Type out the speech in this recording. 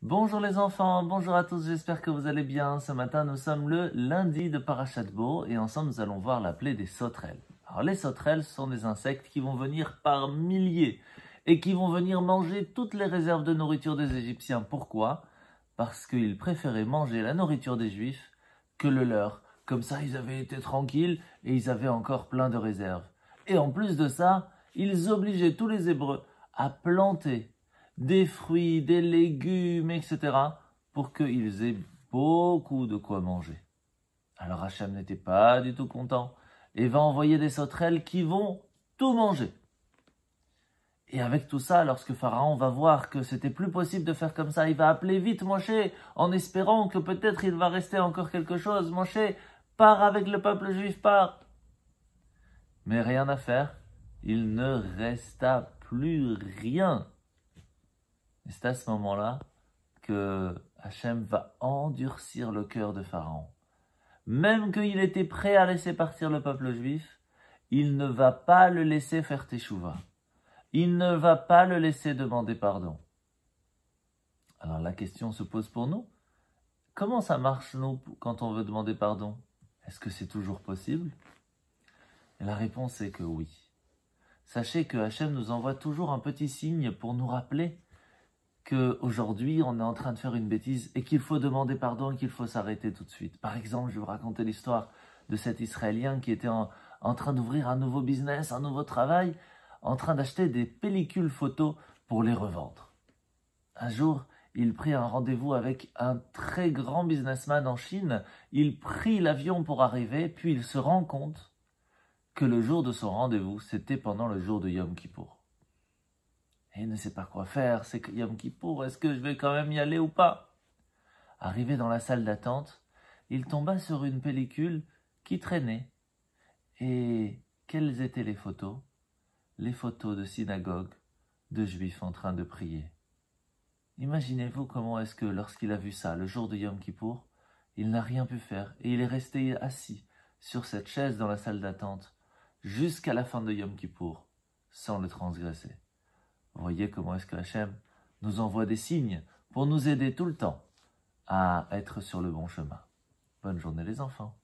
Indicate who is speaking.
Speaker 1: Bonjour les enfants, bonjour à tous, j'espère que vous allez bien. Ce matin, nous sommes le lundi de Parashat Bo et ensemble, nous allons voir la plaie des sauterelles. Alors, les sauterelles sont des insectes qui vont venir par milliers et qui vont venir manger toutes les réserves de nourriture des Égyptiens. Pourquoi? Parce qu'ils préféraient manger la nourriture des Juifs que le leur. Comme ça, ils avaient été tranquilles et ils avaient encore plein de réserves. Et en plus de ça, ils obligeaient tous les Hébreux à planter des fruits, des légumes, etc. pour qu'ils aient beaucoup de quoi manger. Alors Hachem n'était pas du tout content et va envoyer des sauterelles qui vont tout manger. Et avec tout ça, lorsque Pharaon va voir que c'était plus possible de faire comme ça, il va appeler vite Moshe en espérant que peut-être il va rester encore quelque chose. Moshe, pars avec le peuple juif, pars. Mais rien à faire, il ne resta plus rien. Et c'est à ce moment-là que Hachem va endurcir le cœur de Pharaon. Même qu'il était prêt à laisser partir le peuple juif, il ne va pas le laisser faire teshuva. Il ne va pas le laisser demander pardon. Alors la question se pose pour nous. Comment ça marche, nous, quand on veut demander pardon? Est-ce que c'est toujours possible? Et la réponse est que oui. Sachez que Hachem nous envoie toujours un petit signe pour nous rappeler qu'aujourd'hui, on est en train de faire une bêtise et qu'il faut demander pardon et qu'il faut s'arrêter tout de suite. Par exemple, je vais vous raconter l'histoire de cet Israélien qui était en train d'ouvrir un nouveau business, un nouveau travail, en train d'acheter des pellicules photos pour les revendre. Un jour, il prit un rendez-vous avec un très grand businessman en Chine. Il prit l'avion pour arriver, puis il se rend compte que le jour de son rendez-vous, c'était pendant le jour de Yom Kippour. Et il ne sait pas quoi faire, c'est que Yom Kippour, est-ce que je vais quand même y aller ou pas? Arrivé dans la salle d'attente, il tomba sur une pellicule qui traînait. Et quelles étaient les photos? Les photos de synagogue, de juifs en train de prier. Imaginez-vous comment est-ce que lorsqu'il a vu ça, le jour de Yom Kippour, il n'a rien pu faire et il est resté assis sur cette chaise dans la salle d'attente jusqu'à la fin de Yom Kippour, sans le transgresser. Vous voyez comment est-ce que Hachem nous envoie des signes pour nous aider tout le temps à être sur le bon chemin. Bonne journée les enfants.